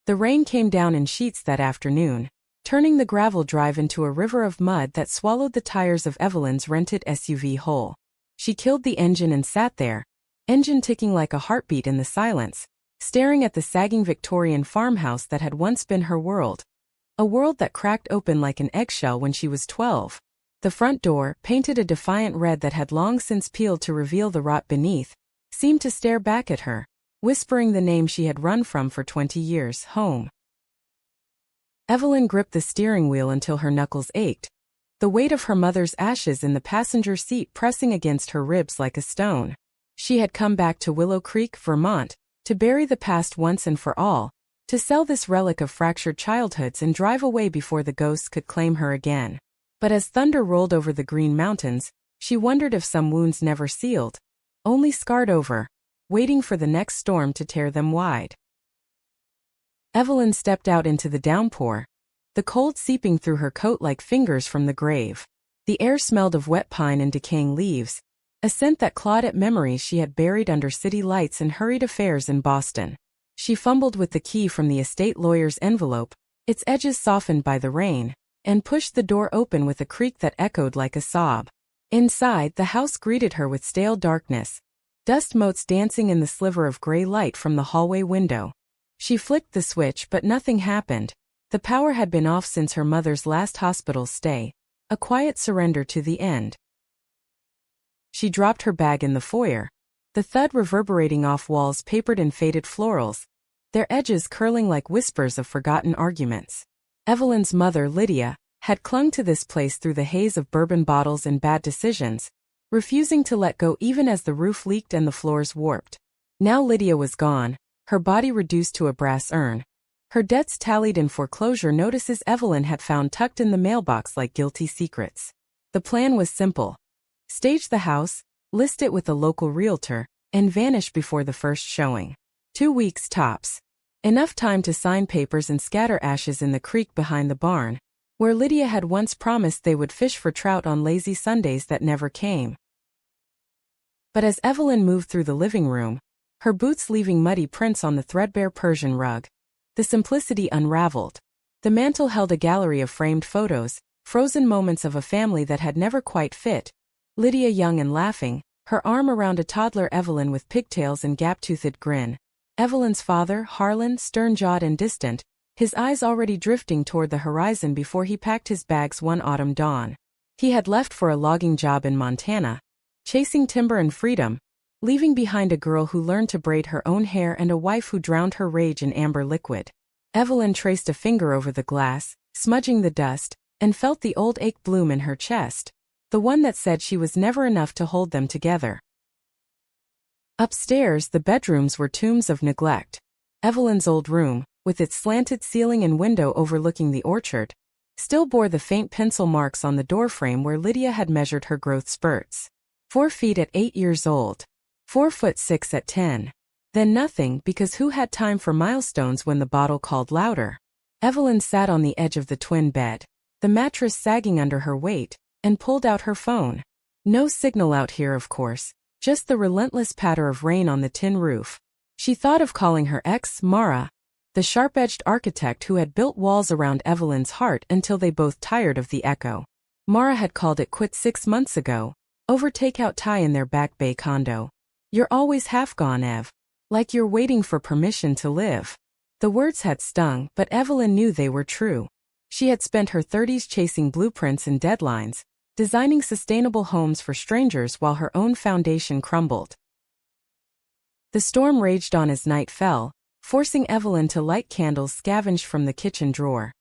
The rain came down in sheets that afternoon, turning the gravel drive into a river of mud that swallowed the tires of Evelyn's rented SUV whole. She killed the engine and sat there, engine ticking like a heartbeat in the silence, staring at the sagging Victorian farmhouse that had once been her world. A world that cracked open like an eggshell when she was 12. The front door, painted a defiant red that had long since peeled to reveal the rot beneath, seemed to stare back at her, whispering the name she had run from for 20 years, home. Evelyn gripped the steering wheel until her knuckles ached, the weight of her mother's ashes in the passenger seat pressing against her ribs like a stone. She had come back to Willow Creek, Vermont, to bury the past once and for all, to sell this relic of fractured childhoods and drive away before the ghosts could claim her again. But as thunder rolled over the Green Mountains, she wondered if some wounds never sealed, only scarred over, waiting for the next storm to tear them wide. Evelyn stepped out into the downpour, the cold seeping through her coat like fingers from the grave. The air smelled of wet pine and decaying leaves, a scent that clawed at memories she had buried under city lights and hurried affairs in Boston. She fumbled with the key from the estate lawyer's envelope, its edges softened by the rain, and pushed the door open with a creak that echoed like a sob. Inside, the house greeted her with stale darkness, dust motes dancing in the sliver of gray light from the hallway window. She flicked the switch but nothing happened. The power had been off since her mother's last hospital stay, a quiet surrender to the end. She dropped her bag in the foyer, the thud reverberating off walls papered in faded florals, their edges curling like whispers of forgotten arguments. Evelyn's mother, Lydia, had clung to this place through the haze of bourbon bottles and bad decisions, refusing to let go even as the roof leaked and the floors warped. Now Lydia was gone, her body reduced to a brass urn, her debts tallied in foreclosure notices Evelyn had found tucked in the mailbox like guilty secrets. The plan was simple. Stage the house, list it with a local realtor, and vanish before the first showing. 2 weeks tops. Enough time to sign papers and scatter ashes in the creek behind the barn, where Lydia had once promised they would fish for trout on lazy Sundays that never came. But as Evelyn moved through the living room, her boots leaving muddy prints on the threadbare Persian rug, the simplicity unraveled. The mantel held a gallery of framed photos, frozen moments of a family that had never quite fit. Lydia young and laughing, her arm around a toddler Evelyn with pigtails and gap-toothed grin. Evelyn's father, Harlan, stern-jawed and distant, his eyes already drifting toward the horizon before he packed his bags one autumn dawn. He had left for a logging job in Montana, chasing timber and freedom, leaving behind a girl who learned to braid her own hair and a wife who drowned her rage in amber liquid. Evelyn traced a finger over the glass, smudging the dust, and felt the old ache bloom in her chest, the one that said she was never enough to hold them together. Upstairs, the bedrooms were tombs of neglect. Evelyn's old room, with its slanted ceiling and window overlooking the orchard, still bore the faint pencil marks on the doorframe where Lydia had measured her growth spurts. 4 feet at 8 years old. 4'6" at 10. Then nothing, because who had time for milestones when the bottle called louder? Evelyn sat on the edge of the twin bed, the mattress sagging under her weight, and pulled out her phone. No signal out here, of course, just the relentless patter of rain on the tin roof. She thought of calling her ex, Mara, the sharp-edged architect who had built walls around Evelyn's heart until they both tired of the echo. Mara had called it quits 6 months ago, over takeout Thai in their Back Bay condo. You're always half gone, Ev. Like you're waiting for permission to live. The words had stung, but Evelyn knew they were true. She had spent her 30s chasing blueprints and deadlines, designing sustainable homes for strangers while her own foundation crumbled. The storm raged on as night fell, forcing Evelyn to light candles scavenged from the kitchen drawer.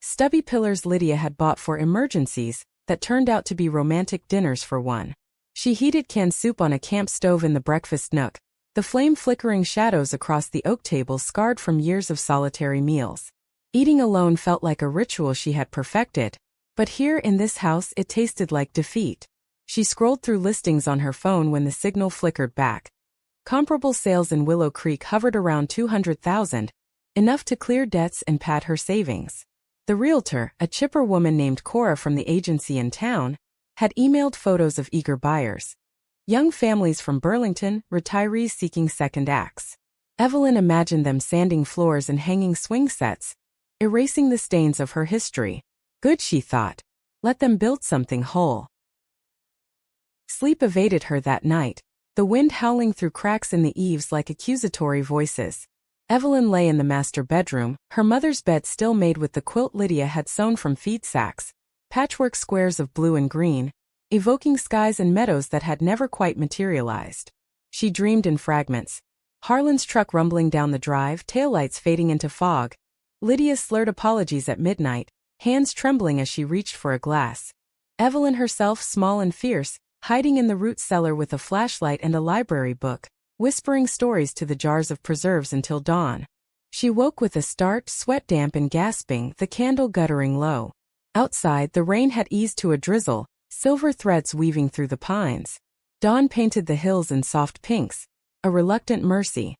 Stubby pillars Lydia had bought for emergencies, that turned out to be romantic dinners for one. She heated canned soup on a camp stove in the breakfast nook, the flame-flickering shadows across the oak table scarred from years of solitary meals. Eating alone felt like a ritual she had perfected, but here in this house it tasted like defeat. She scrolled through listings on her phone when the signal flickered back. Comparable sales in Willow Creek hovered around 200,000, enough to clear debts and pad her savings. The realtor, a chipper woman named Cora from the agency in town, had emailed photos of eager buyers. Young families from Burlington, retirees seeking second acts. Evelyn imagined them sanding floors and hanging swing sets, erasing the stains of her history. Good, she thought. Let them build something whole. Sleep evaded her that night, the wind howling through cracks in the eaves like accusatory voices. Evelyn lay in the master bedroom, her mother's bed still made with the quilt Lydia had sewn from feed sacks, patchwork squares of blue and green, evoking skies and meadows that had never quite materialized. She dreamed in fragments. Harlan's truck rumbling down the drive, taillights fading into fog. Lydia's slurred apologies at midnight, hands trembling as she reached for a glass. Evelyn herself small and fierce, hiding in the root cellar with a flashlight and a library book, whispering stories to the jars of preserves until dawn. She woke with a start, sweat damp and gasping, the candle guttering low. Outside, the rain had eased to a drizzle, silver threads weaving through the pines. Dawn painted the hills in soft pinks, a reluctant mercy.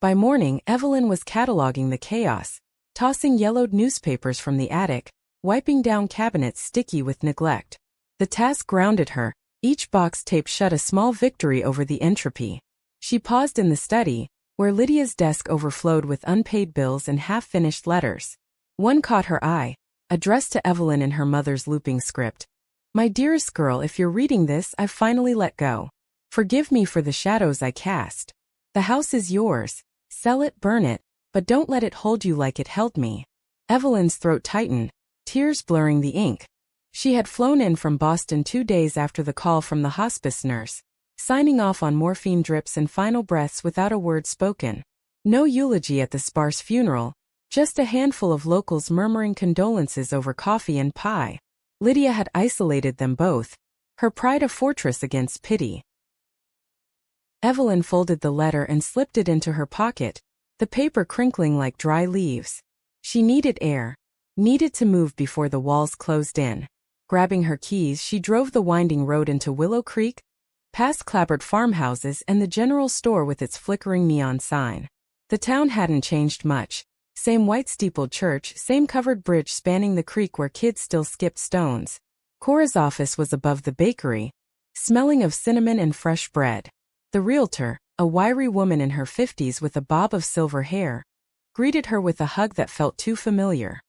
By morning, Evelyn was cataloging the chaos, tossing yellowed newspapers from the attic, wiping down cabinets sticky with neglect. The task grounded her, each box taped shut a small victory over the entropy. She paused in the study, where Lydia's desk overflowed with unpaid bills and half-finished letters. One caught her eye, addressed to Evelyn in her mother's looping script. "My dearest girl, if you're reading this, I've finally let go. Forgive me for the shadows I cast. The house is yours. Sell it, burn it, but don't let it hold you like it held me." Evelyn's throat tightened, tears blurring the ink. She had flown in from Boston 2 days after the call from the hospice nurse, signing off on morphine drips and final breaths without a word spoken. No eulogy at the sparse funeral, just a handful of locals murmuring condolences over coffee and pie. Lydia had isolated them both, her pride a fortress against pity. Evelyn folded the letter and slipped it into her pocket, the paper crinkling like dry leaves. She needed air, needed to move before the walls closed in. Grabbing her keys, she drove the winding road into Willow Creek, past clapboard farmhouses and the general store with its flickering neon sign. The town hadn't changed much. Same white-steepled church, same covered bridge spanning the creek where kids still skipped stones. Cora's office was above the bakery, smelling of cinnamon and fresh bread. The realtor, a wiry woman in her 50s with a bob of silver hair, greeted her with a hug that felt too familiar.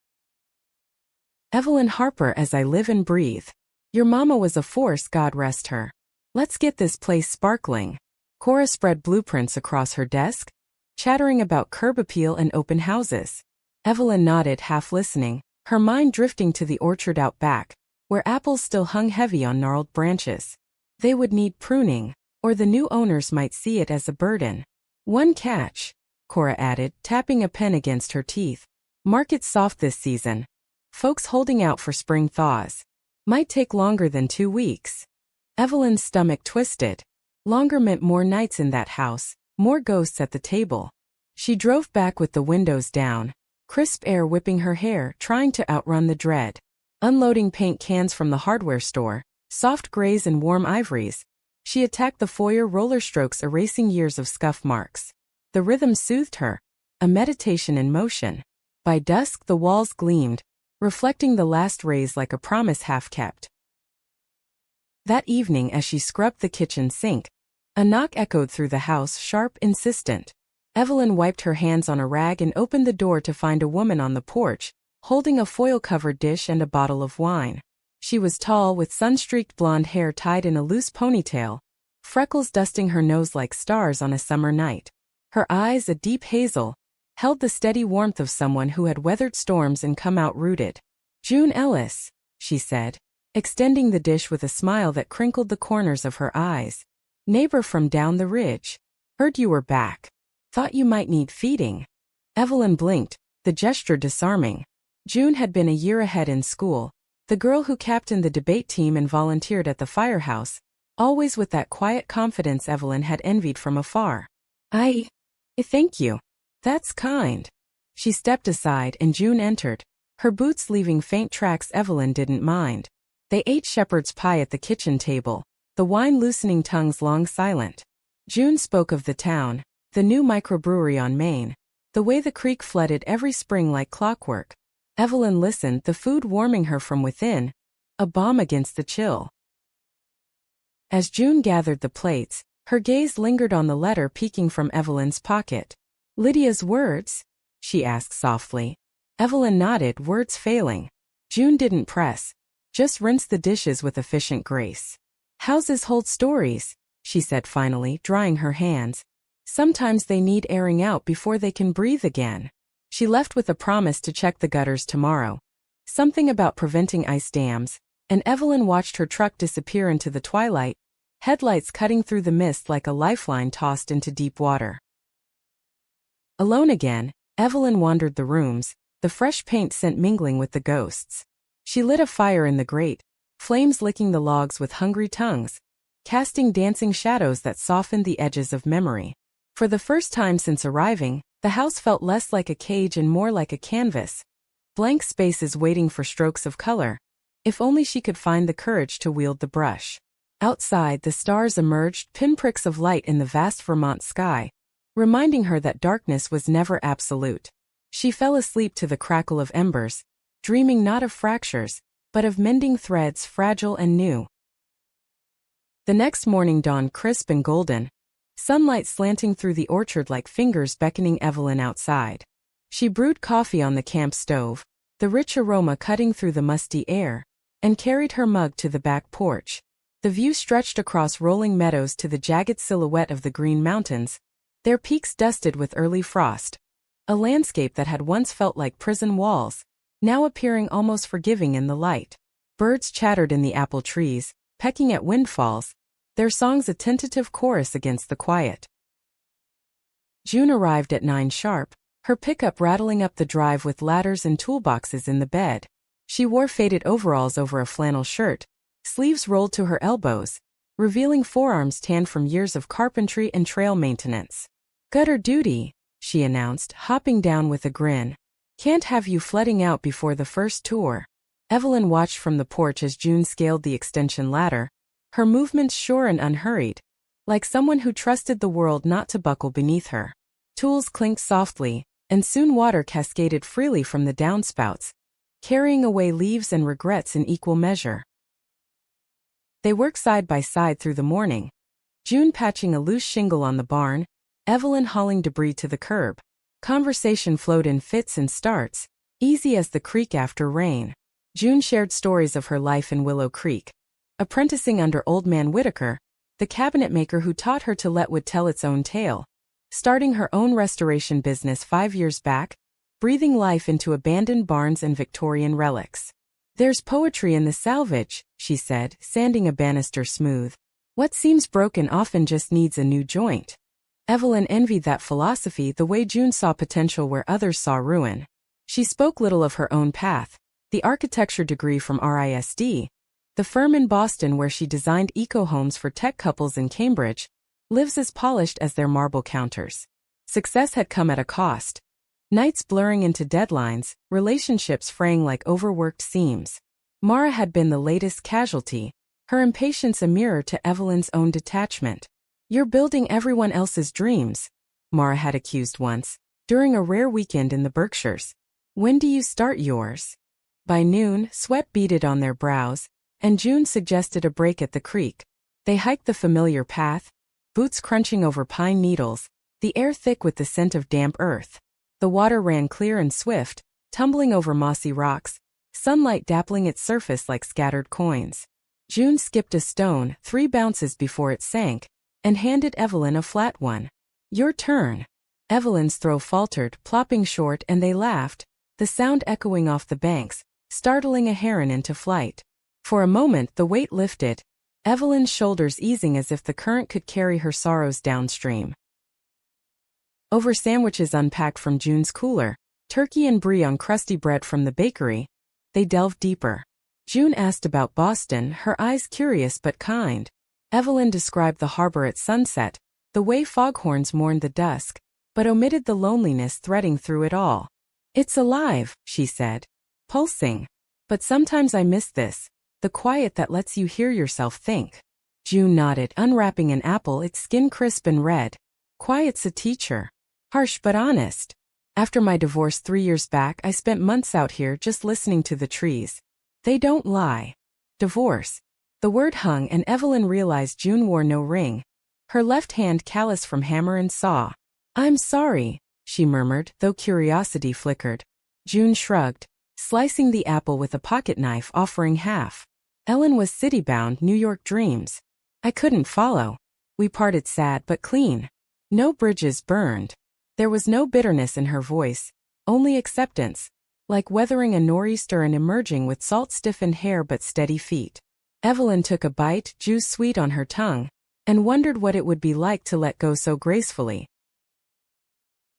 "Evelyn Harper, as I live and breathe. Your mama was a force, God rest her. Let's get this place sparkling." Cora spread blueprints across her desk, chattering about curb appeal and open houses. Evelyn nodded, half listening, her mind drifting to the orchard out back, where apples still hung heavy on gnarled branches. They would need pruning, or the new owners might see it as a burden. "One catch," Cora added, tapping a pen against her teeth. "Market's soft this season. Folks holding out for spring thaws. Might take longer than 2 weeks." Evelyn's stomach twisted. Longer meant more nights in that house, more ghosts at the table. She drove back with the windows down, crisp air whipping her hair, trying to outrun the dread. Unloading paint cans from the hardware store, soft grays and warm ivories, she attacked the foyer, roller strokes erasing years of scuff marks. The rhythm soothed her, a meditation in motion. By dusk the walls gleamed, reflecting the last rays like a promise half-kept. That evening as she scrubbed the kitchen sink, a knock echoed through the house, sharp, insistent. Evelyn wiped her hands on a rag and opened the door to find a woman on the porch, holding a foil-covered dish and a bottle of wine. She was tall, with sun-streaked blonde hair tied in a loose ponytail, freckles dusting her nose like stars on a summer night. Her eyes, a deep hazel, held the steady warmth of someone who had weathered storms and come out rooted. "June Ellis," she said, extending the dish with a smile that crinkled the corners of her eyes. "Neighbor from down the ridge. Heard you were back. Thought you might need feeding." Evelyn blinked, the gesture disarming. June had been a year ahead in school, the girl who captained the debate team and volunteered at the firehouse, always with that quiet confidence Evelyn had envied from afar. I thank you. That's kind." She stepped aside and June entered, her boots leaving faint tracks Evelyn didn't mind. They ate shepherd's pie at the kitchen table, the wine loosening tongues long silent. June spoke of the town, the new microbrewery on Main, the way the creek flooded every spring like clockwork. Evelyn listened, the food warming her from within, a balm against the chill. As June gathered the plates, Her gaze lingered on the letter peeking from Evelyn's pocket. "Lydia's words?" she asked softly. Evelyn nodded, words failing. June didn't press. Just rinse the dishes with efficient grace. "Houses hold stories," she said finally, drying her hands. "Sometimes they need airing out before they can breathe again." She left with a promise to check the gutters tomorrow. Something about preventing ice dams, and Evelyn watched her truck disappear into the twilight, headlights cutting through the mist like a lifeline tossed into deep water. Alone again, Evelyn wandered the rooms, the fresh paint scent mingling with the ghosts. She lit a fire in the grate, flames licking the logs with hungry tongues, casting dancing shadows that softened the edges of memory. For the first time since arriving, the house felt less like a cage and more like a canvas. Blank spaces waiting for strokes of color. If only she could find the courage to wield the brush. Outside, the stars emerged, pinpricks of light in the vast Vermont sky, reminding her that darkness was never absolute. She fell asleep to the crackle of embers, dreaming not of fractures, but of mending threads fragile and new. The next morning dawned crisp and golden, sunlight slanting through the orchard like fingers beckoning Evelyn outside. She brewed coffee on the camp stove, the rich aroma cutting through the musty air, and carried her mug to the back porch. The view stretched across rolling meadows to the jagged silhouette of the Green Mountains, their peaks dusted with early frost. A landscape that had once felt like prison walls, now appearing almost forgiving in the light. Birds chattered in the apple trees, pecking at windfalls, their songs a tentative chorus against the quiet. June arrived at 9 sharp, her pickup rattling up the drive with ladders and toolboxes in the bed. She wore faded overalls over a flannel shirt, sleeves rolled to her elbows, revealing forearms tanned from years of carpentry and trail maintenance. "Gutter duty," she announced, hopping down with a grin. "Can't have you flooding out before the first tour." Evelyn watched from the porch as June scaled the extension ladder, her movements sure and unhurried, like someone who trusted the world not to buckle beneath her. Tools clinked softly, and soon water cascaded freely from the downspouts, carrying away leaves and regrets in equal measure. They worked side by side through the morning, June patching a loose shingle on the barn, Evelyn hauling debris to the curb. Conversation flowed in fits and starts, easy as the creek after rain. June shared stories of her life in Willow Creek, apprenticing under Old Man Whitaker, the cabinetmaker who taught her to let wood tell its own tale, starting her own restoration business 5 years back, breathing life into abandoned barns and Victorian relics. "There's poetry in the salvage," she said, sanding a banister smooth. "What seems broken often just needs a new joint." Evelyn envied that philosophy, the way June saw potential where others saw ruin. She spoke little of her own path, the architecture degree from RISD, the firm in Boston where she designed eco-homes for tech couples in Cambridge, lives as polished as their marble counters. Success had come at a cost. Nights blurring into deadlines, relationships fraying like overworked seams. Mara had been the latest casualty, her impatience a mirror to Evelyn's own detachment. "You're building everyone else's dreams," Mara had accused once, during a rare weekend in the Berkshires. "When do you start yours?" By noon, sweat beaded on their brows, and June suggested a break at the creek. They hiked the familiar path, boots crunching over pine needles, the air thick with the scent of damp earth. The water ran clear and swift, tumbling over mossy rocks, sunlight dappling its surface like scattered coins. June skipped a stone 3 bounces before it sank, and handed Evelyn a flat one. "Your turn." Evelyn's throw faltered, plopping short, and they laughed, the sound echoing off the banks, startling a heron into flight. For a moment the weight lifted, Evelyn's shoulders easing as if the current could carry her sorrows downstream. Over sandwiches unpacked from June's cooler, turkey and brie on crusty bread from the bakery, they delved deeper. June asked about Boston, her eyes curious but kind. Evelyn described the harbor at sunset, the way foghorns mourned the dusk, but omitted the loneliness threading through it all. "It's alive," she said, "pulsing. But sometimes I miss this, the quiet that lets you hear yourself think." June nodded, unwrapping an apple, its skin crisp and red. "Quiet's a teacher. Harsh but honest. After my divorce 3 years back, I spent months out here just listening to the trees. They don't lie." Divorce. The word hung, and Evelyn realized June wore no ring. her left hand callous from hammer and saw. "I'm sorry," she murmured, though curiosity flickered. June shrugged, slicing the apple with a pocket knife, offering half. Ellen was city-bound, New York dreams. I couldn't follow. We parted sad but clean. No bridges burned. There was no bitterness in her voice, only acceptance, like weathering a nor'easter and emerging with salt-stiffened hair but steady feet. Evelyn took a bite, juice sweet on her tongue, and wondered what it would be like to let go so gracefully.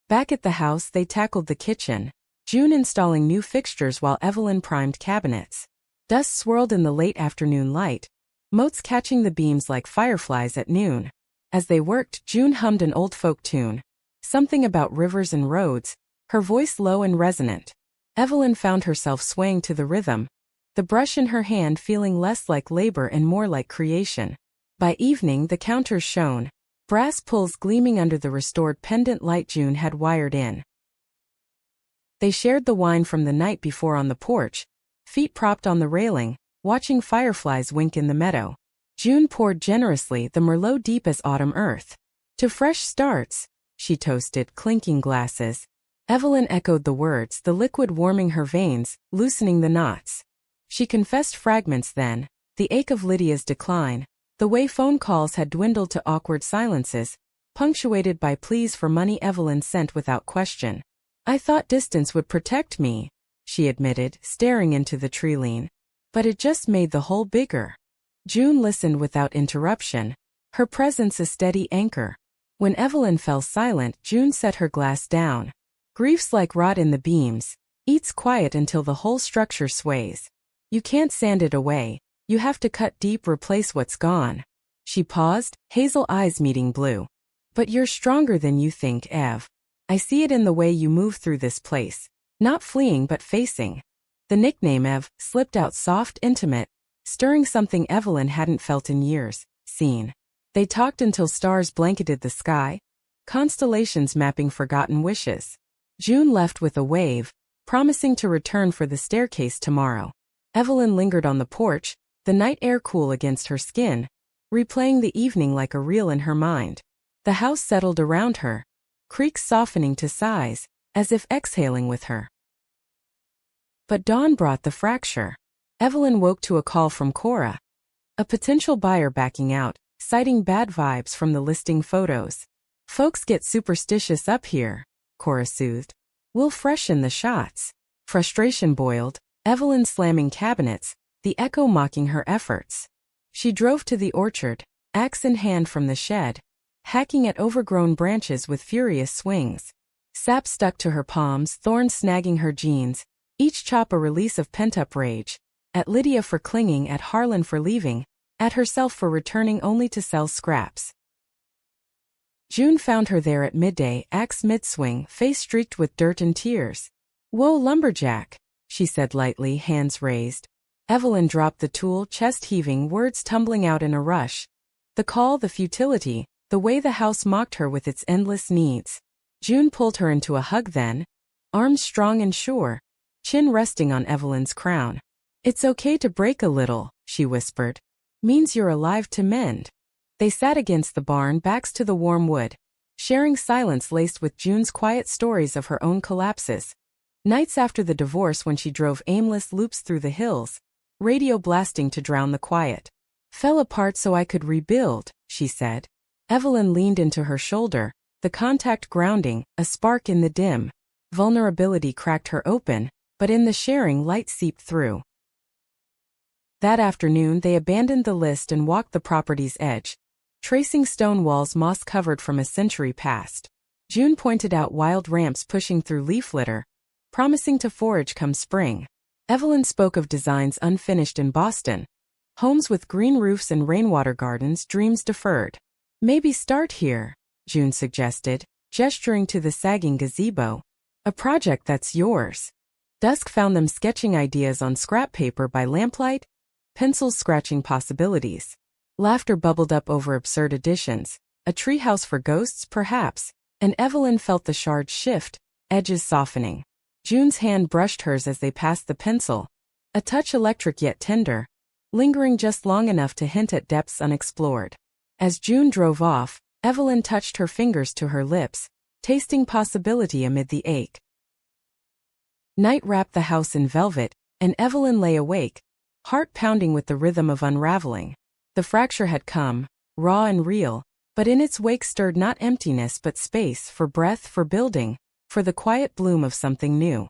Back at the house, they tackled the kitchen, June installing new fixtures while Evelyn primed cabinets. Dust swirled in the late afternoon light, motes catching the beams like fireflies at noon. As they worked, June hummed an old folk tune, something about rivers and roads, her voice low and resonant. Evelyn found herself swaying to the rhythm, the brush in her hand feeling less like labor and more like creation. By evening, the counters shone, brass pulls gleaming under the restored pendant light June had wired in. They shared the wine from the night before on the porch, feet propped on the railing, watching fireflies wink in the meadow. June poured generously, the Merlot deep as autumn earth. "To fresh starts," she toasted, clinking glasses. Evelyn echoed the words, the liquid warming her veins, loosening the knots. She confessed fragments then, the ache of Lydia's decline, the way phone calls had dwindled to awkward silences, punctuated by pleas for money Evelyn sent without question. "I thought distance would protect me," she admitted, staring into the tree-line. "But it just made the hole bigger." June listened without interruption, her presence a steady anchor. When Evelyn fell silent, June set her glass down. "Grief's like rot in the beams, eats quiet until the whole structure sways. You can't sand it away, you have to cut deep, replace what's gone." She paused, hazel eyes meeting blue. "But you're stronger than you think, Ev. I see it in the way you move through this place, not fleeing but facing." The nickname Ev slipped out soft, intimate, stirring something Evelyn hadn't felt in years, seen. They talked until stars blanketed the sky, constellations mapping forgotten wishes. June left with a wave, promising to return for the staircase tomorrow. Evelyn lingered on the porch, the night air cool against her skin, replaying the evening like a reel in her mind. The house settled around her, creaks softening to sighs, as if exhaling with her. But dawn brought the fracture. Evelyn woke to a call from Cora. A potential buyer backing out, citing bad vibes from the listing photos. "Folks get superstitious up here," Cora soothed. "We'll freshen the shots." Frustration boiled, Evelyn slamming cabinets, the echo mocking her efforts. She drove to the orchard, axe in hand from the shed, hacking at overgrown branches with furious swings. Sap stuck to her palms, thorns snagging her jeans, each chop a release of pent-up rage. At Lydia for clinging, at Harlan for leaving, at herself for returning only to sell scraps. June found her there at midday, axe mid-swing, face streaked with dirt and tears. "Whoa, lumberjack," she said lightly, hands raised. Evelyn dropped the tool, chest heaving, words tumbling out in a rush. The call, the futility, the way the house mocked her with its endless needs. June pulled her into a hug then, arms strong and sure, chin resting on Evelyn's crown. "It's okay to break a little," she whispered. "Means you're alive to mend." They sat against the barn, backs to the warm wood, sharing silence laced with June's quiet stories of her own collapses. Nights after the divorce when she drove aimless loops through the hills, radio blasting to drown the quiet. "Fell apart so I could rebuild," she said. Evelyn leaned into her shoulder, the contact grounding, a spark in the dim. Vulnerability cracked her open, but in the sharing light seeped through. That afternoon they abandoned the list and walked the property's edge, tracing stone walls moss-covered from a century past. June pointed out wild ramps pushing through leaf litter, promising to forage come spring. Evelyn spoke of designs unfinished in Boston, homes with green roofs and rainwater gardens, dreams deferred. "Maybe start here," June suggested, gesturing to the sagging gazebo. "A project that's yours." Dusk found them sketching ideas on scrap paper by lamplight, pencils scratching possibilities. Laughter bubbled up over absurd additions, a treehouse for ghosts perhaps, and Evelyn felt the shards shift, edges softening. June's hand brushed hers as they passed the pencil, a touch electric yet tender, lingering just long enough to hint at depths unexplored. As June drove off, Evelyn touched her fingers to her lips, tasting possibility amid the ache. Night wrapped the house in velvet, and Evelyn lay awake, heart pounding with the rhythm of unraveling. The fracture had come, raw and real, but in its wake stirred not emptiness but space for breath, for building, for the quiet bloom of something new.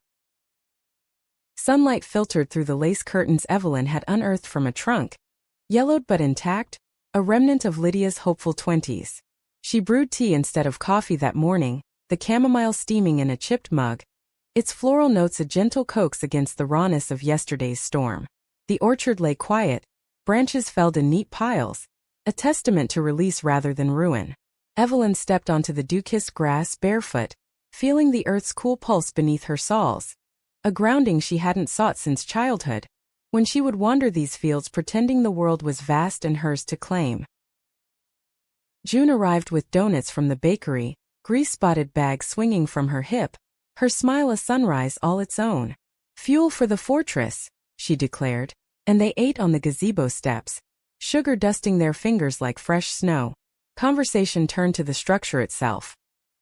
Sunlight filtered through the lace curtains Evelyn had unearthed from a trunk, yellowed but intact, a remnant of Lydia's hopeful 20s. She brewed tea instead of coffee that morning, the chamomile steaming in a chipped mug, its floral notes a gentle coax against the rawness of yesterday's storm. The orchard lay quiet, branches felled in neat piles, a testament to release rather than ruin. Evelyn stepped onto the dew-kissed grass barefoot, feeling the earth's cool pulse beneath her soles, a grounding she hadn't sought since childhood, when she would wander these fields pretending the world was vast and hers to claim. June arrived with donuts from the bakery, grease-spotted bag swinging from her hip, her smile a sunrise all its own. "Fuel for the fortress," she declared, and they ate on the gazebo steps, sugar dusting their fingers like fresh snow. Conversation turned to the structure itself.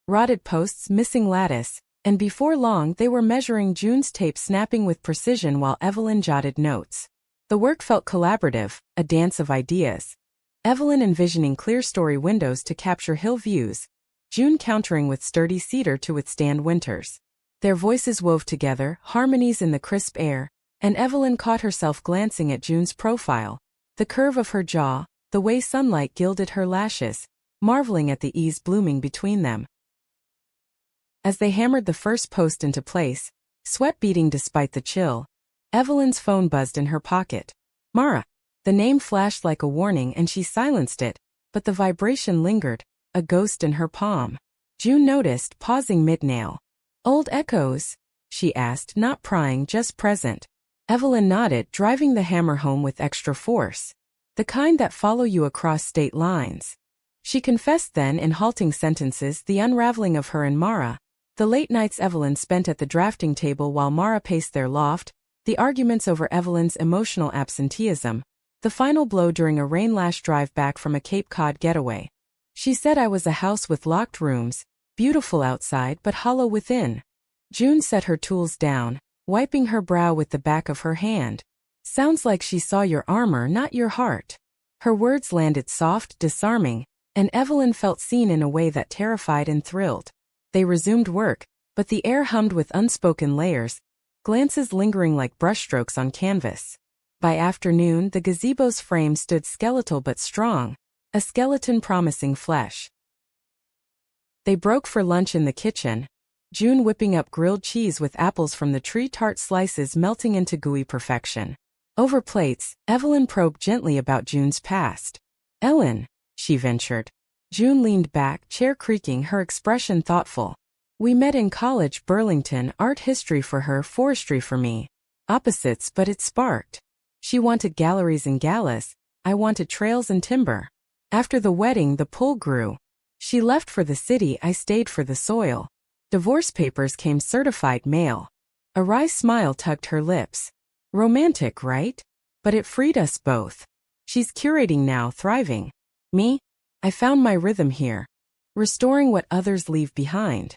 Rotted posts, missing lattice, and before long they were measuring June's tape snapping with precision while Evelyn jotted notes. The work felt collaborative, a dance of ideas. Evelyn envisioning clear-story windows to capture hill views, June countering with sturdy cedar to withstand winters. Their voices wove together, harmonies in the crisp air, and Evelyn caught herself glancing at June's profile, the curve of her jaw, the way sunlight gilded her lashes, marveling at the ease blooming between them. As they hammered the first post into place, sweat beading despite the chill, Evelyn's phone buzzed in her pocket. Mara. The name flashed like a warning and she silenced it, but the vibration lingered, a ghost in her palm. June noticed, pausing mid-nail. "Old echoes?" she asked, not prying, just present. Evelyn nodded, driving the hammer home with extra force. "The kind that follow you across state lines." She confessed then in halting sentences the unraveling of her and Mara, the late nights Evelyn spent at the drafting table while Mara paced their loft, the arguments over Evelyn's emotional absenteeism, the final blow during a rain-lashed drive back from a Cape Cod getaway. "She said I was a house with locked rooms, beautiful outside but hollow within." June set her tools down, wiping her brow with the back of her hand. "Sounds like she saw your armor, not your heart." Her words landed soft, disarming, and Evelyn felt seen in a way that terrified and thrilled. They resumed work, but the air hummed with unspoken layers, glances lingering like brushstrokes on canvas. By afternoon, the gazebo's frame stood skeletal but strong, a skeleton promising flesh. They broke for lunch in the kitchen, June whipping up grilled cheese with apples from the tree, tart slices melting into gooey perfection. Over plates, Evelyn probed gently about June's past. "Ellen," she ventured. June leaned back, chair creaking, her expression thoughtful. "We met in college, Burlington, art history for her, forestry for me. Opposites, but it sparked. She wanted galleries and galas, I wanted trails and timber. After the wedding the pull grew. She left for the city, I stayed for the soil. Divorce papers came certified mail." A wry smile tugged her lips. "Romantic, right? But it freed us both. She's curating now, thriving. Me? I found my rhythm here. Restoring what others leave behind."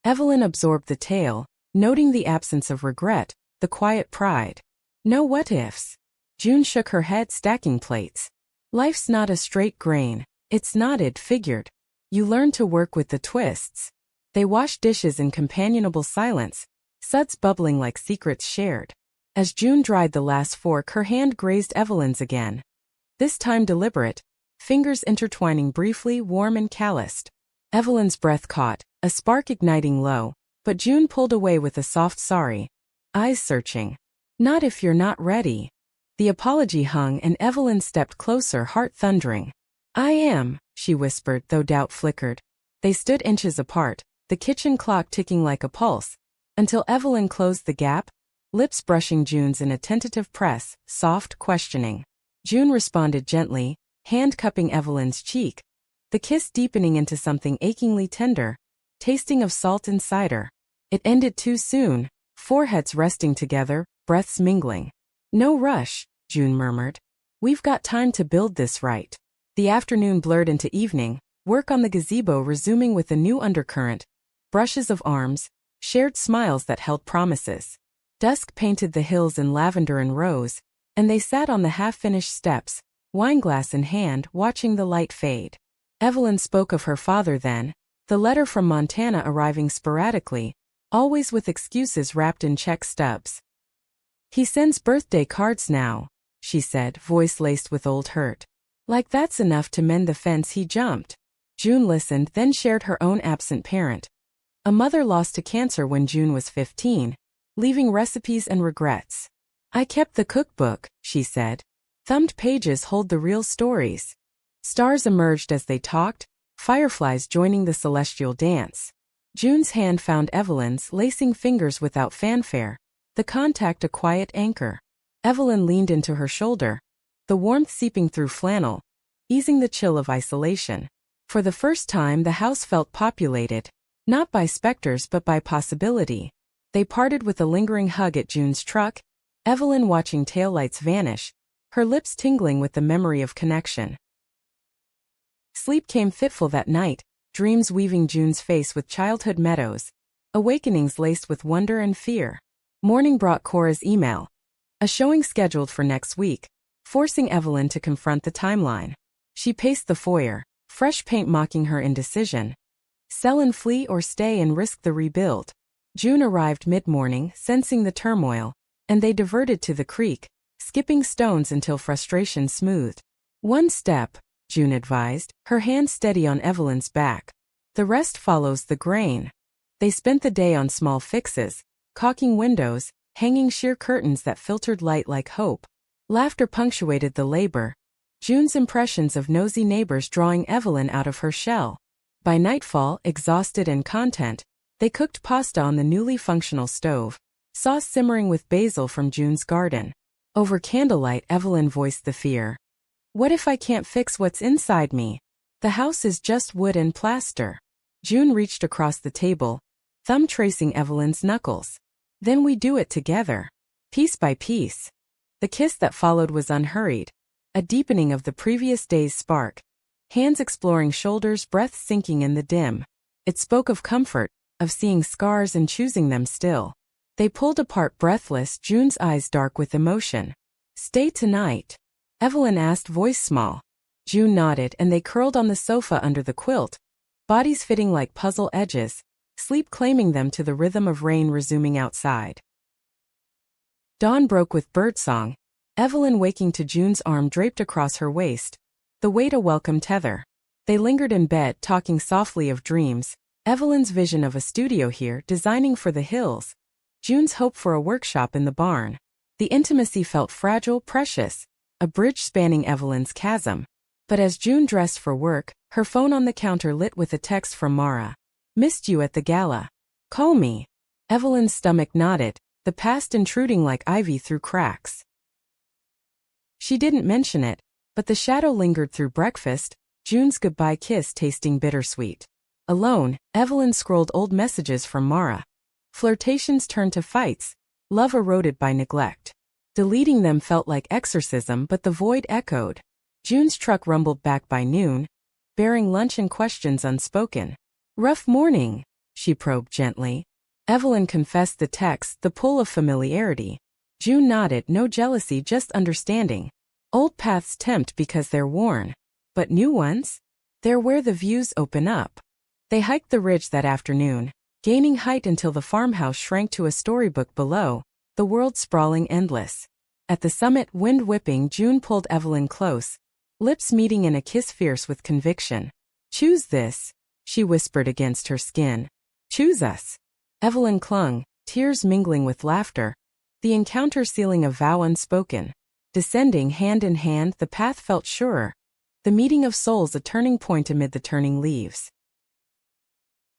Evelyn absorbed the tale, noting the absence of regret, the quiet pride. "No what-ifs." June shook her head, stacking plates. "Life's not a straight grain, it's knotted, figured. You learn to work with the twists." They washed dishes in companionable silence, suds bubbling like secrets shared. As June dried the last fork, her hand grazed Evelyn's again. This time deliberate, fingers intertwining briefly, warm and calloused. Evelyn's breath caught, a spark igniting low, but June pulled away with a soft sorry, eyes searching. "Not if you're not ready." The apology hung and Evelyn stepped closer, heart thundering. "I am," she whispered, though doubt flickered. They stood inches apart, the kitchen clock ticking like a pulse, until Evelyn closed the gap, lips brushing June's in a tentative press, soft, questioning. June responded gently, hand cupping Evelyn's cheek, the kiss deepening into something achingly tender, tasting of salt and cider. It ended too soon, foreheads resting together, breaths mingling. "No rush," June murmured. "We've got time to build this right." The afternoon blurred into evening, work on the gazebo resuming with a new undercurrent, brushes of arms, shared smiles that held promises. Dusk painted the hills in lavender and rose, and they sat on the half-finished steps, wineglass in hand, watching the light fade. Evelyn spoke of her father then, the letter from Montana arriving sporadically, always with excuses wrapped in check stubs. "He sends birthday cards now," she said, voice laced with old hurt. "Like that's enough to mend the fence he jumped." June listened, then shared her own absent parent. A mother lost to cancer when June was 15, leaving recipes and regrets. "I kept the cookbook," she said. "Thumbed pages hold the real stories." Stars emerged as they talked, fireflies joining the celestial dance. June's hand found Evelyn's, lacing fingers without fanfare, the contact a quiet anchor. Evelyn leaned into her shoulder, the warmth seeping through flannel, easing the chill of isolation. For the first time the house felt populated, not by specters but by possibility. They parted with a lingering hug at June's truck, Evelyn watching taillights vanish, her lips tingling with the memory of connection. Sleep came fitful that night, dreams weaving June's face with childhood meadows, awakenings laced with wonder and fear. Morning brought Cora's email. A showing scheduled for next week, forcing Evelyn to confront the timeline. She paced the foyer, fresh paint mocking her indecision. Sell and flee or stay and risk the rebuild. June arrived mid-morning, sensing the turmoil, and they diverted to the creek, skipping stones until frustration smoothed. "One step," June advised, her hand steady on Evelyn's back. "The rest follows the grain." They spent the day on small fixes, caulking windows, hanging sheer curtains that filtered light like hope. Laughter punctuated the labor, June's impressions of nosy neighbors drawing Evelyn out of her shell. By nightfall, exhausted and content, they cooked pasta on the newly functional stove, sauce simmering with basil from June's garden. Over candlelight, Evelyn voiced the fear. "What if I can't fix what's inside me? The house is just wood and plaster." June reached across the table, thumb tracing Evelyn's knuckles. "Then we do it together. Piece by piece." The kiss that followed was unhurried, a deepening of the previous day's spark. Hands exploring shoulders, breath sinking in the dim. It spoke of comfort, of seeing scars and choosing them still. They pulled apart breathless, June's eyes dark with emotion. "Stay tonight?" Evelyn asked, voice small. June nodded, and they curled on the sofa under the quilt, bodies fitting like puzzle edges, sleep claiming them to the rhythm of rain resuming outside. Dawn broke with birdsong, Evelyn waking to June's arm draped across her waist, the weight a welcome tether. They lingered in bed, talking softly of dreams, Evelyn's vision of a studio here, designing for the hills, June's hope for a workshop in the barn. The intimacy felt fragile, precious, a bridge spanning Evelyn's chasm. But as June dressed for work, her phone on the counter lit with a text from Mara. "Missed you at the gala. Call me." Evelyn's stomach knotted, the past intruding like ivy through cracks. She didn't mention it, but the shadow lingered through breakfast, June's goodbye kiss tasting bittersweet. Alone, Evelyn scrolled old messages from Mara. Flirtations turned to fights, love eroded by neglect. Deleting them felt like exorcism, but the void echoed. June's truck rumbled back by noon, bearing lunch and questions unspoken. "Rough morning?" she probed gently. Evelyn confessed the text, the pull of familiarity. June nodded, no jealousy, just understanding. Old paths tempt because they're worn. But new ones? They're where the views open up. They hiked the ridge that afternoon, gaining height until the farmhouse shrank to a storybook below, the world sprawling endless. At the summit, wind whipping, June pulled Evelyn close, lips meeting in a kiss fierce with conviction. "Choose this," she whispered against her skin. "Choose us." Evelyn clung, tears mingling with laughter, the encounter sealing a vow unspoken. Descending hand in hand, the path felt surer, the meeting of souls a turning point amid the turning leaves.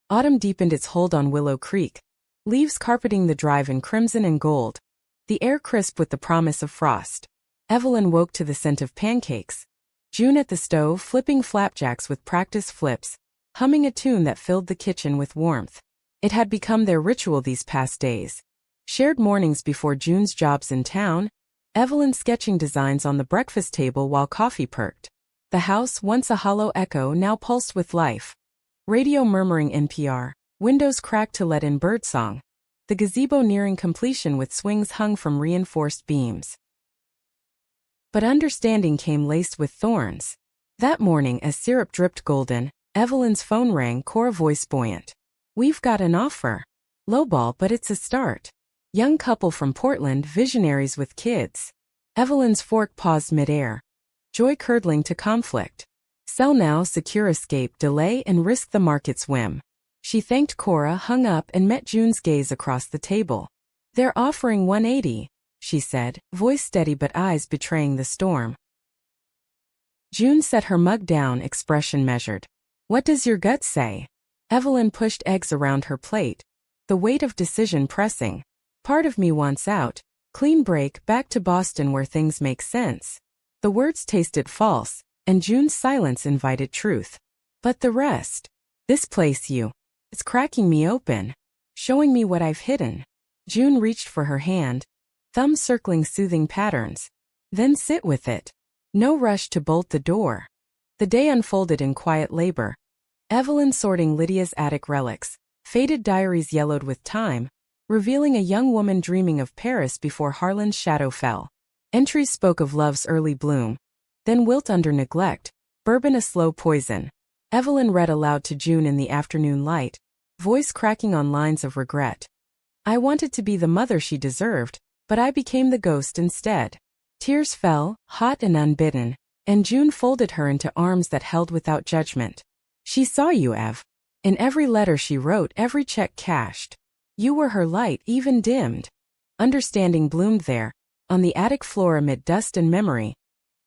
Autumn deepened its hold on Willow Creek, leaves carpeting the drive in crimson and gold, the air crisp with the promise of frost. Evelyn woke to the scent of pancakes. June at the stove, flipping flapjacks with practiced flips, humming a tune that filled the kitchen with warmth. It had become their ritual these past days. Shared mornings before June's jobs in town, Evelyn sketching designs on the breakfast table while coffee perked. The house, once a hollow echo, now pulsed with life. Radio murmuring NPR, windows cracked to let in birdsong. The gazebo nearing completion with swings hung from reinforced beams. But understanding came laced with thorns. That morning, as syrup dripped golden, Evelyn's phone rang, Cora voice buoyant. "We've got an offer. Lowball, but it's a start. Young couple from Portland, visionaries with kids." Evelyn's fork paused midair. Joy curdling to conflict. Sell now, secure escape, delay, and risk the market's whim. She thanked Cora, hung up, and met June's gaze across the table. "They're offering $180, she said, voice steady but eyes betraying the storm. June set her mug down, expression measured. "What does your gut say?" Evelyn pushed eggs around her plate, the weight of decision pressing. "Part of me wants out. Clean break, back to Boston where things make sense." The words tasted false, and June's silence invited truth. "But the rest? This place it's cracking me open. Showing me what I've hidden." June reached for her hand, thumb circling soothing patterns. "Then sit with it. No rush to bolt the door." The day unfolded in quiet labor. Evelyn sorting Lydia's attic relics, faded diaries yellowed with time, revealing a young woman dreaming of Paris before Harlan's shadow fell. Entries spoke of love's early bloom, then wilt under neglect, bourbon a slow poison. Evelyn read aloud to June in the afternoon light, voice cracking on lines of regret. "I wanted to be the mother she deserved, but I became the ghost instead." Tears fell, hot and unbidden, and June folded her into arms that held without judgment. "She saw you, Ev. In every letter she wrote, every check cashed. You were her light, even dimmed." Understanding bloomed there, on the attic floor amid dust and memory.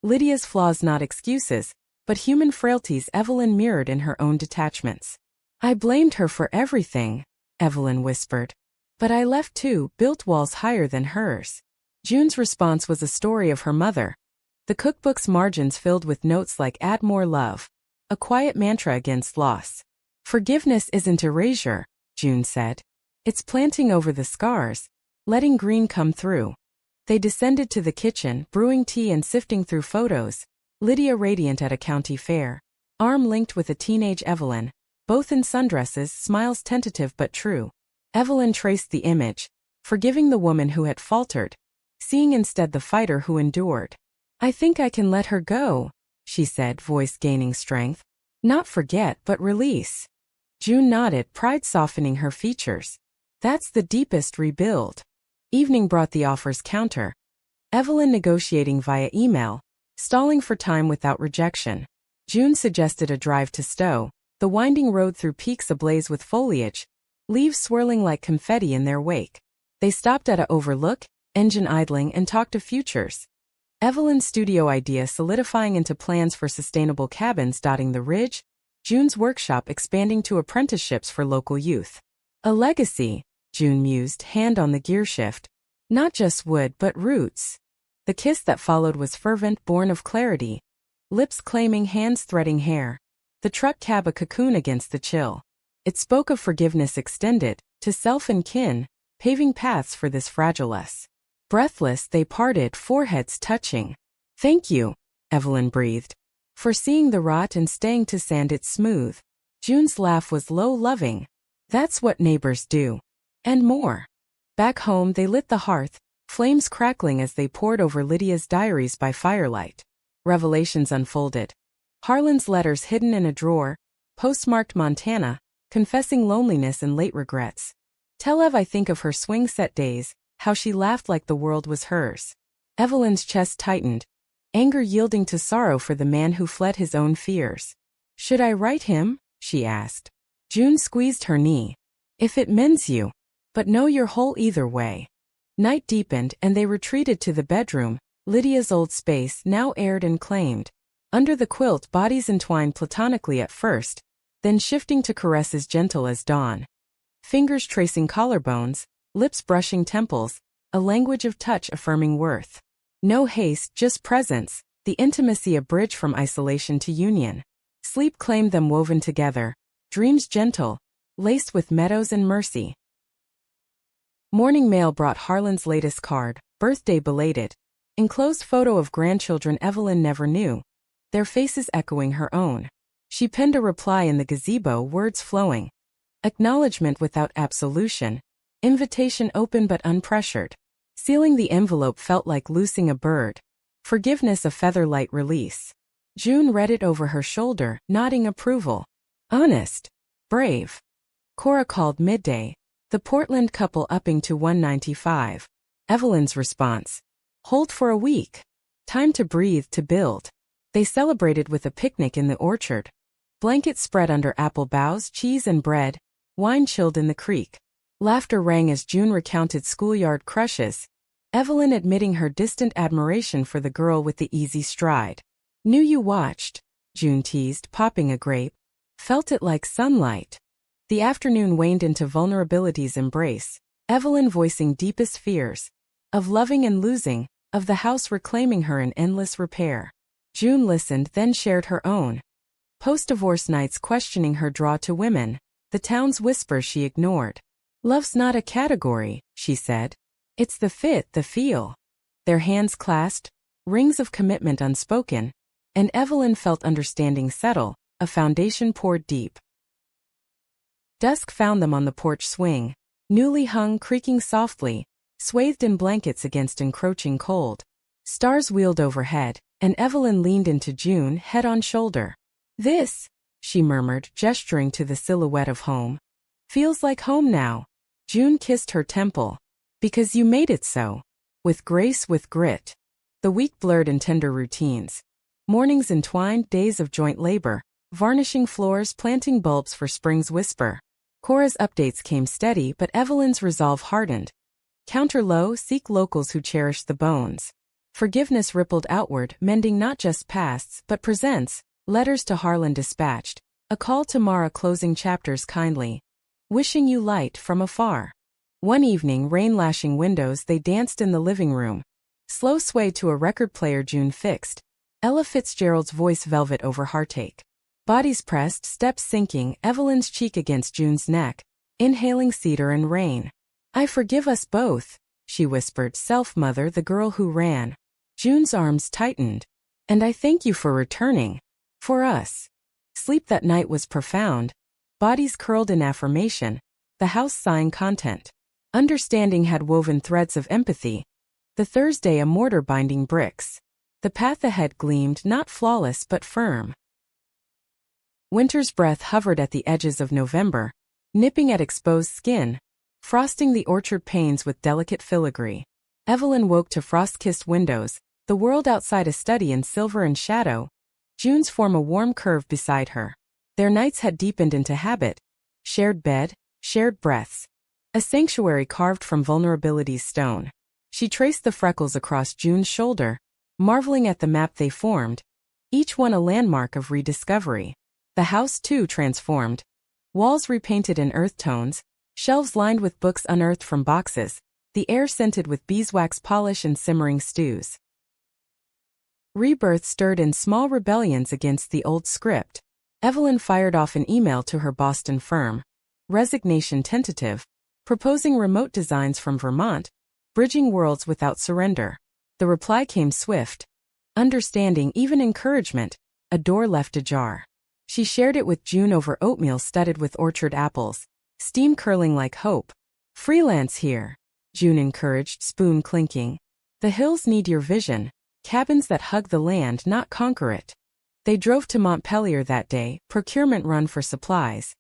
Lydia's flaws not excuses, but human frailties Evelyn mirrored in her own detachments. "I blamed her for everything," Evelyn whispered. "But I left too, built walls higher than hers." June's response was a story of her mother. The cookbook's margins filled with notes like "add more love," a quiet mantra against loss. "Forgiveness isn't erasure," June said. "It's planting over the scars, letting green come through." They descended to the kitchen, brewing tea and sifting through photos, Lydia radiant at a county fair, arm linked with a teenage Evelyn, both in sundresses, smiles tentative but true. Evelyn traced the image, forgiving the woman who had faltered, seeing instead the fighter who endured. "I think I can let her go," she said, voice gaining strength. "Not forget, but release." June nodded, pride softening her features. "That's the deepest rebuild." Evening brought the offer's counter. Evelyn negotiating via email, stalling for time without rejection. June suggested a drive to Stowe, the winding road through peaks ablaze with foliage, leaves swirling like confetti in their wake. They stopped at a overlook, engine idling, and talked of futures. Evelyn's studio idea solidifying into plans for sustainable cabins dotting the ridge, June's workshop expanding to apprenticeships for local youth. A legacy, June mused, hand on the gear shift. Not just wood but roots. The kiss that followed was fervent, born of clarity. Lips claiming, hands threading hair. The truck cab a cocoon against the chill. It spoke of forgiveness extended, to self and kin, paving paths for this fragile us. Breathless, they parted, foreheads touching. "Thank you," Evelyn breathed, "for seeing the rot and staying to sand it smooth." June's laugh was low, loving. "That's what neighbors do." And more. Back home they lit the hearth, flames crackling as they pored over Lydia's diaries by firelight. Revelations unfolded. Harlan's letters hidden in a drawer, postmarked Montana, confessing loneliness and late regrets. "Tell Ev I think of her swing set days, how she laughed like the world was hers." Evelyn's chest tightened, anger yielding to sorrow for the man who fled his own fears. "Should I write him?" she asked. June squeezed her knee. "If it mends you. But know you're whole either way." Night deepened and they retreated to the bedroom, Lydia's old space now aired and claimed. Under the quilt, bodies entwined platonically at first, then shifting to caresses gentle as dawn. Fingers tracing collarbones, lips brushing temples, a language of touch affirming worth. No haste, just presence, the intimacy a bridge from isolation to union. Sleep claimed them woven together, dreams gentle, laced with meadows and mercy. Morning mail brought Harlan's latest card, birthday belated. Enclosed photo of grandchildren Evelyn never knew. their faces echoing her own. She penned a reply in the gazebo, words flowing. Acknowledgement without absolution. Invitation open but unpressured. Sealing the envelope felt like loosing a bird. Forgiveness a feather-light release. June read it over her shoulder, nodding approval. Honest. Brave. Cora called midday. The Portland couple upping to 195. Evelyn's response. Hold for a week. Time to breathe, to build. They celebrated with a picnic in the orchard. Blankets spread under apple boughs, cheese and bread. Wine chilled in the creek. Laughter rang as June recounted schoolyard crushes. Evelyn admitting her distant admiration for the girl with the easy stride. Knew you watched, June teased, popping a grape. Felt it like sunlight. The afternoon waned into vulnerability's embrace. Evelyn voicing deepest fears. Of loving and losing, of the house reclaiming her in endless repair. June listened, then shared her own. Post-divorce nights questioning her draw to women, the town's whispers she ignored. Love's not a category, she said. It's the fit, the feel. Their hands clasped, rings of commitment unspoken, and Evelyn felt understanding settle, a foundation poured deep. Dusk found them on the porch swing, newly hung, creaking softly, swathed in blankets against encroaching cold. Stars wheeled overhead, and Evelyn leaned into June, head on shoulder. This, she murmured, gesturing to the silhouette of home. Feels like home now. June kissed her temple. Because you made it so. With grace, with grit. The week blurred in tender routines. Mornings entwined, days of joint labor, varnishing floors, planting bulbs for spring's whisper. Cora's updates came steady, but Evelyn's resolve hardened. Counter low, seek locals who cherish the bones. Forgiveness rippled outward, mending not just pasts, but presents. Letters to Harlan dispatched. A call to Mara closing chapters kindly. Wishing you light from afar. One evening, rain lashing windows, they danced in the living room. Slow sway to a record player June fixed. Ella Fitzgerald's voice velvet over heartache. Bodies pressed, steps sinking, Evelyn's cheek against June's neck. Inhaling cedar and rain. I forgive us both, she whispered, self-mother, the girl who ran. June's arms tightened. And I thank you for returning. For us. Sleep that night was profound. Bodies curled in affirmation. The house sighing content. Understanding had woven threads of empathy. The Thursday a mortar binding bricks. The path ahead gleamed, not flawless but firm. Winter's breath hovered at the edges of November, nipping at exposed skin, frosting the orchard panes with delicate filigree. Evelyn woke to frost-kissed windows, the world outside a study in silver and shadow. June's form a warm curve beside her. Their nights had deepened into habit. Shared bed, shared breaths. A sanctuary carved from vulnerability's stone. She traced the freckles across June's shoulder, marveling at the map they formed, each one a landmark of rediscovery. The house, too, transformed. Walls repainted in earth tones, shelves lined with books unearthed from boxes, the air scented with beeswax polish and simmering stews. Rebirth stirred in small rebellions against the old script. Evelyn fired off an email to her Boston firm. Resignation tentative. Proposing remote designs from Vermont. Bridging worlds without surrender. The reply came swift. Understanding, even encouragement. A door left ajar. She shared it with June over oatmeal studded with orchard apples. Steam curling like hope. Freelance here. June encouraged, spoon clinking. The hills need your vision. Cabins that hug the land, not conquer it. They drove to Montpelier that day, procurement run for supplies.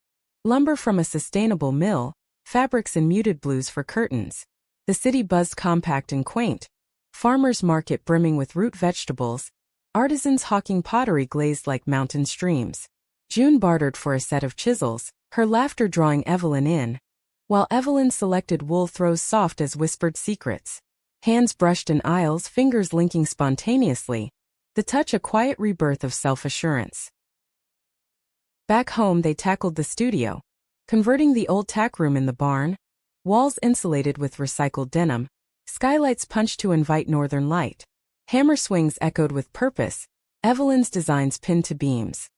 Lumber from a sustainable mill, fabrics in muted blues for curtains. The city buzzed compact and quaint. Farmers' market brimming with root vegetables. Artisans hawking pottery glazed like mountain streams. June bartered for a set of chisels, her laughter drawing Evelyn in. While Evelyn selected wool throws soft as whispered secrets. Hands brushed in aisles, fingers linking spontaneously. The touch a quiet rebirth of self-assurance. Back home they tackled the studio. Converting the old tack room in the barn. Walls insulated with recycled denim. Skylights punched to invite northern light. Hammer swings echoed with purpose. Evelyn's designs pinned to beams.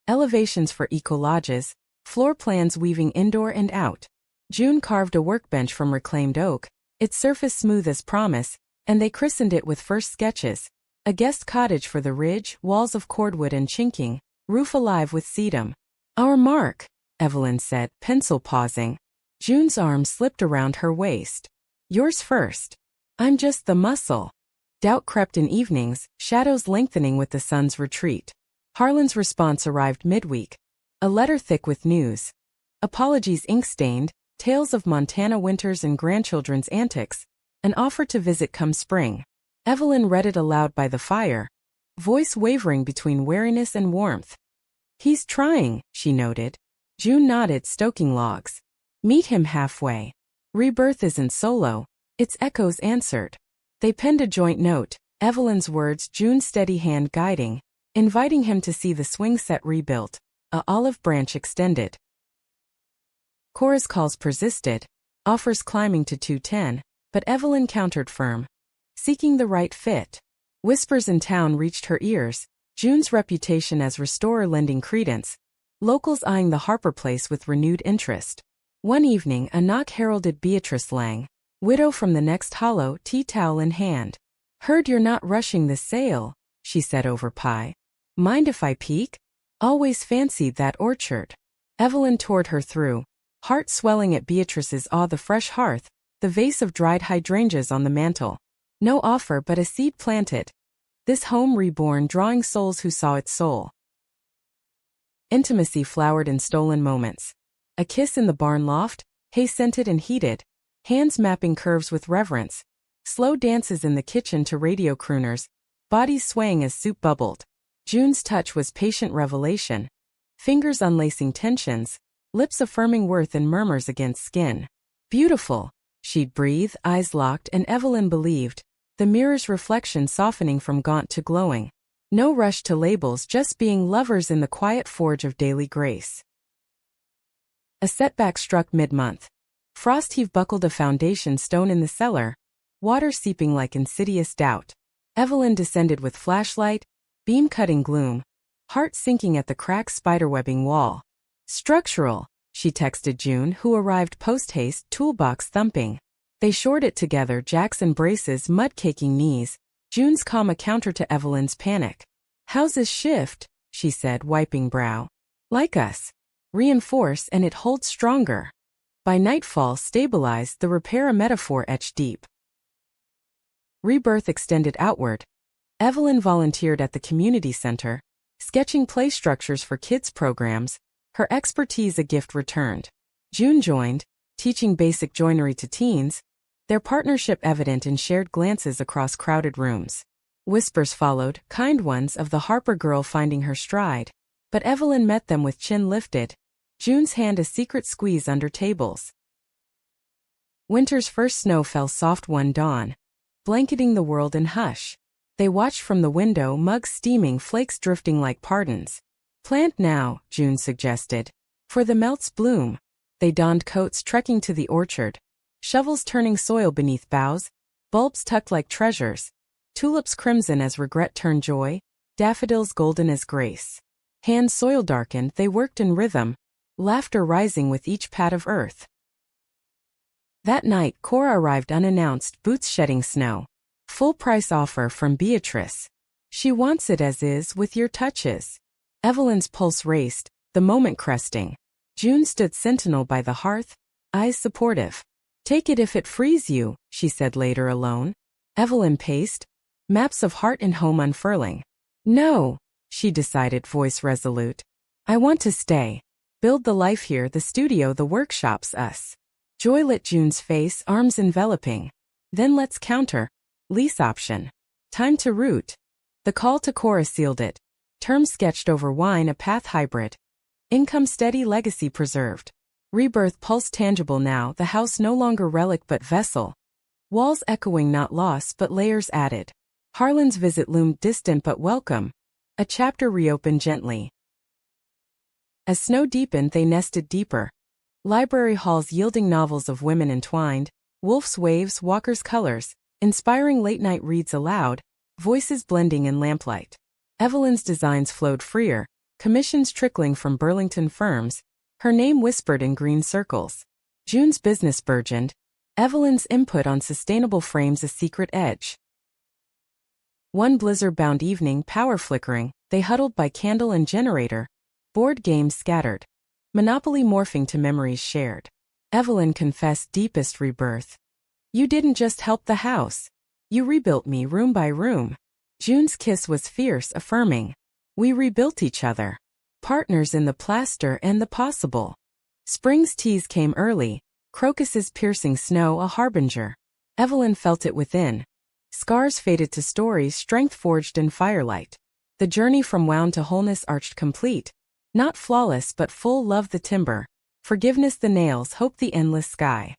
Elevations for eco-lodges. Floor plans weaving indoor and out. June carved a workbench from reclaimed oak. Its surface smooth as promise, and they christened it with first sketches. A guest cottage for the ridge, walls of cordwood and chinking, roof alive with sedum. Our mark, Evelyn said, pencil pausing. June's arm slipped around her waist. Yours first. I'm just the muscle. Doubt crept in evenings, shadows lengthening with the sun's retreat. Harlan's response arrived midweek. A letter thick with news. Apologies ink-stained, tales of Montana winters and grandchildren's antics, an offer to visit come spring. Evelyn read it aloud by the fire, voice wavering between wariness and warmth. He's trying, she noted. June nodded, stoking logs. Meet him halfway. Rebirth isn't solo, its echoes answered. They penned a joint note, Evelyn's words, June's steady hand guiding, inviting him to see the swing set rebuilt, a olive branch extended. Cora's calls persisted, offers climbing to 210, but Evelyn countered firm. Seeking the right fit. Whispers in town reached her ears, June's reputation as restorer lending credence, locals eyeing the Harper place with renewed interest. One evening a knock heralded Beatrice Lang, widow from the next hollow, tea towel in hand. Heard you're not rushing the sale, she said over pie. Mind if I peek? Always fancied that orchard. Evelyn toured her through, heart swelling at Beatrice's awe, the fresh hearth, the vase of dried hydrangeas on the mantel. No offer but a seed planted. This home reborn, drawing souls who saw its soul. Intimacy flowered in stolen moments. A kiss in the barn loft, hay scented and heated, hands mapping curves with reverence. Slow dances in the kitchen to radio crooners, bodies swaying as soup bubbled. June's touch was patient revelation. Fingers unlacing tensions, lips affirming worth in murmurs against skin. Beautiful, she'd breathe, eyes locked, and Evelyn believed, the mirror's reflection softening from gaunt to glowing. No rush to labels, just being lovers in the quiet forge of daily grace. A setback struck mid-month. Frost heave buckled a foundation stone in the cellar, water seeping like insidious doubt. Evelyn descended with flashlight, beam cutting gloom, heart sinking at the cracked spiderwebbing wall. Structural, she texted June, who arrived post-haste, toolbox thumping. They shored it together, jacks and braces, mud-caking knees. June's calm a counter to Evelyn's panic. Houses shift, she said, wiping brow. Like us. Reinforce and it holds stronger. By nightfall, stabilized, the repair a metaphor etched deep. Rebirth extended outward. Evelyn volunteered at the community center, sketching play structures for kids' programs, her expertise a gift returned. June joined, teaching basic joinery to teens, their partnership evident in shared glances across crowded rooms. Whispers followed, kind ones, of the Harper girl finding her stride, but Evelyn met them with chin lifted, June's hand a secret squeeze under tables. Winter's first snow fell soft one dawn, blanketing the world in hush. They watched from the window, mugs steaming, flakes drifting like pardons. Plant now, June suggested, for the melts bloom. They donned coats, trekking to the orchard, shovels turning soil beneath boughs, bulbs tucked like treasures, tulips crimson as regret turned joy, daffodils golden as grace. Hands soil darkened, they worked in rhythm, laughter rising with each pat of earth. That night, Cora arrived unannounced, boots shedding snow. Full price offer from Beatrice. She wants it as is, with your touches. Evelyn's pulse raced, the moment cresting. June stood sentinel by the hearth, eyes supportive. Take it if it frees you, she said later alone. Evelyn paced, maps of heart and home unfurling. No, she decided, voice resolute. I want to stay. Build the life here, the studio, the workshops, us. Joy lit June's face, arms enveloping. Then let's counter. Lease option. Time to root. The call to Cora sealed it. Terms sketched over wine, a path hybrid. Income steady, legacy preserved. Rebirth pulse tangible now, the house no longer relic but vessel. Walls echoing, not loss but layers added. Harlan's visit loomed distant but welcome. A chapter reopened gently. As snow deepened, they nested deeper. Library halls yielding novels of women entwined, Wolf's waves, Walker's colors, inspiring late-night reads aloud, voices blending in lamplight. Evelyn's designs flowed freer, commissions trickling from Burlington firms, her name whispered in green circles. June's business burgeoned, Evelyn's input on sustainable frames a secret edge. One blizzard-bound evening, power flickering, they huddled by candle and generator, board games scattered, Monopoly morphing to memories shared. Evelyn confessed deepest rebirth. You didn't just help the house. You rebuilt me room by room. June's kiss was fierce, affirming. We rebuilt each other. Partners in the plaster and the possible. Spring's tease came early, crocuses piercing snow a harbinger. Evelyn felt it within. Scars faded to stories, strength forged in firelight. The journey from wound to wholeness arched complete. Not flawless but full, love the timber. Forgiveness the nails, hope the endless sky.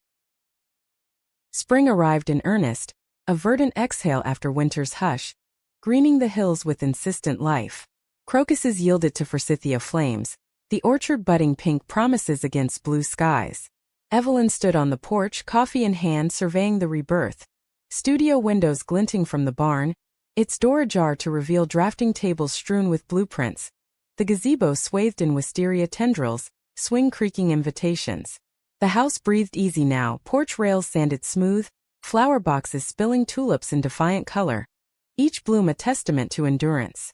Spring arrived in earnest, a verdant exhale after winter's hush, greening the hills with insistent life. Crocuses yielded to forsythia flames, the orchard budding pink promises against blue skies. Evelyn stood on the porch, coffee in hand, surveying the rebirth. Studio windows glinting from the barn, its door ajar to reveal drafting tables strewn with blueprints. The gazebo swathed in wisteria tendrils, swing creaking invitations. The house breathed easy now, porch rails sanded smooth, flower boxes spilling tulips in defiant color, each bloom a testament to endurance.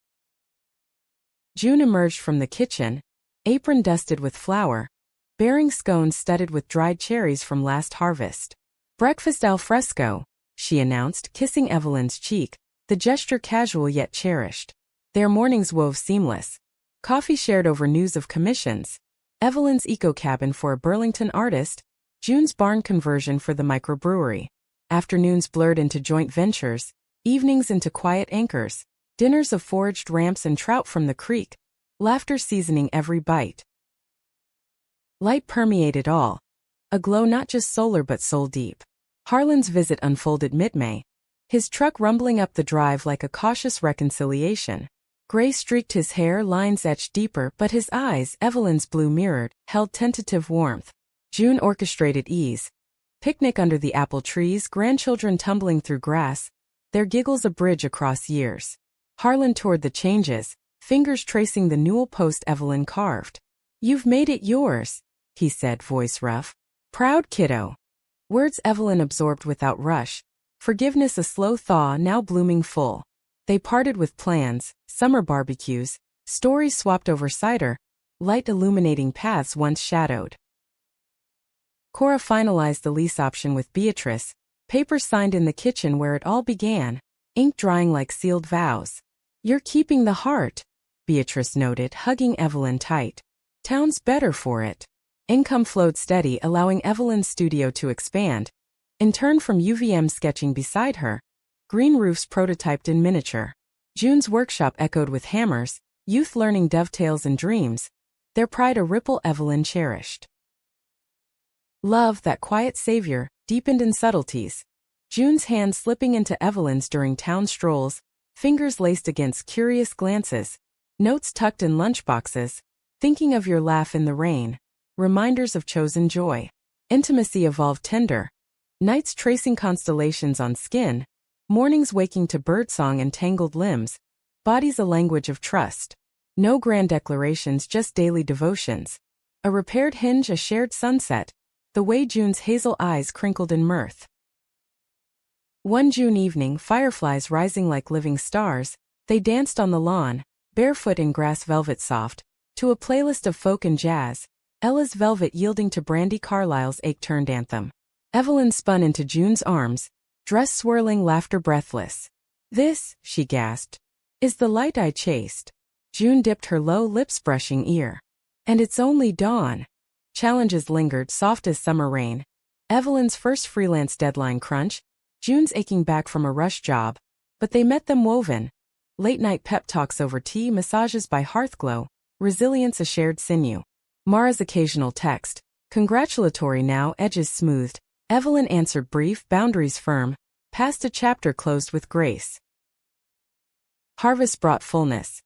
June emerged from the kitchen, apron dusted with flour, bearing scones studded with dried cherries from last harvest. Breakfast al fresco, she announced, kissing Evelyn's cheek, the gesture casual yet cherished. Their mornings wove seamless. Coffee shared over news of commissions. Evelyn's eco-cabin for a Burlington artist, June's barn conversion for the microbrewery. Afternoons blurred into joint ventures, evenings into quiet anchors, dinners of foraged ramps and trout from the creek, laughter seasoning every bite. Light permeated all, a glow not just solar but soul-deep. Harlan's visit unfolded mid-May, his truck rumbling up the drive like a cautious reconciliation. Gray streaked his hair, lines etched deeper, but his eyes, Evelyn's blue mirrored, held tentative warmth. June orchestrated ease. Picnic under the apple trees, grandchildren tumbling through grass, their giggles a bridge across years. Harlan toured the changes, fingers tracing the newel post Evelyn carved. You've made it yours, he said, voice rough. Proud kiddo. Words Evelyn absorbed without rush. Forgiveness a slow thaw, now blooming full. They parted with plans, summer barbecues, stories swapped over cider, light illuminating paths once shadowed. Cora finalized the lease option with Beatrice, papers signed in the kitchen where it all began, ink drying like sealed vows. You're keeping the heart, Beatrice noted, hugging Evelyn tight. Town's better for it. Income flowed steady, allowing Evelyn's studio to expand. In turn from UVM sketching beside her, green roofs prototyped in miniature. June's workshop echoed with hammers, youth learning dovetails and dreams, their pride a ripple Evelyn cherished. Love, that quiet savior, deepened in subtleties. June's hand slipping into Evelyn's during town strolls, fingers laced against curious glances, notes tucked in lunchboxes, thinking of your laugh in the rain, reminders of chosen joy. Intimacy evolved tender, nights tracing constellations on skin, mornings waking to birdsong and tangled limbs, bodies a language of trust. No grand declarations, just daily devotions. A repaired hinge, a shared sunset, the way June's hazel eyes crinkled in mirth. One June evening, fireflies rising like living stars, they danced on the lawn, barefoot in grass velvet soft, to a playlist of folk and jazz, Ella's velvet yielding to Brandi Carlisle's ache-turned anthem. Evelyn spun into June's arms, dress swirling, laughter breathless. This, she gasped, is the light I chased. June dipped her low lips, brushing ear. And it's only dawn. Challenges lingered, soft as summer rain. Evelyn's first freelance deadline crunch, June's aching back from a rush job, but they met them woven. Late-night pep talks over tea, massages by hearthglow, resilience a shared sinew. Mara's occasional text, congratulatory now, edges smoothed. Evelyn answered brief, boundaries firm, past a chapter closed with grace. Harvest brought fullness.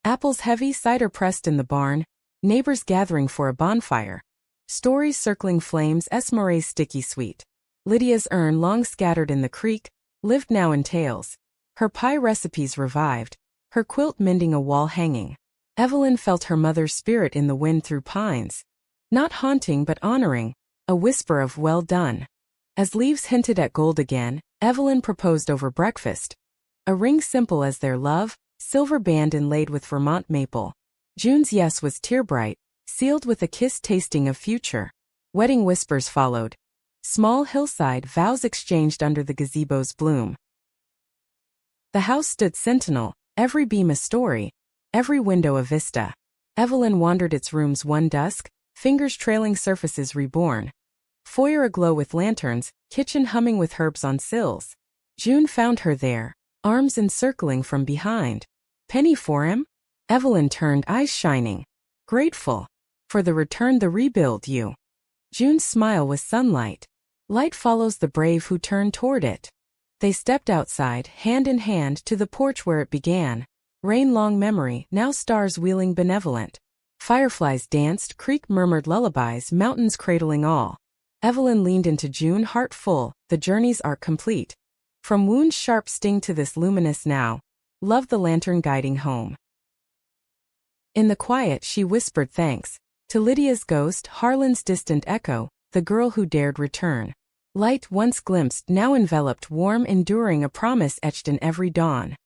Apples heavy, cider pressed in the barn, neighbors gathering for a bonfire. Stories circling flames, Esmeralda's sticky sweet. Lydia's urn, long scattered in the creek, lived now in tales. Her pie recipes revived, her quilt mending a wall hanging. Evelyn felt her mother's spirit in the wind through pines. Not haunting but honoring, a whisper of well done. As leaves hinted at gold again, Evelyn proposed over breakfast. A ring simple as their love, silver band inlaid with Vermont maple. June's yes was tear-bright, sealed with a kiss tasting of future. Wedding whispers followed. Small hillside vows exchanged under the gazebo's bloom. The house stood sentinel, every beam a story, every window a vista. Evelyn wandered its rooms one dusk, fingers trailing surfaces reborn. Foyer aglow with lanterns, kitchen humming with herbs on sills. June found her there, arms encircling from behind. Penny for him? Evelyn turned, eyes shining. Grateful. For the return, the rebuild, you. June's smile was sunlight. Light follows the brave who turn toward it. They stepped outside, hand in hand, to the porch where it began. Rain-long memory, now stars wheeling benevolent. Fireflies danced, creek murmured lullabies, mountains cradling all. Evelyn leaned into June, heart full, the journey's arc complete. From wound's sharp sting to this luminous now. Love the lantern guiding home. In the quiet she whispered thanks. To Lydia's ghost, Harlan's distant echo, the girl who dared return. Light once glimpsed, now enveloped, warm, enduring, a promise etched in every dawn.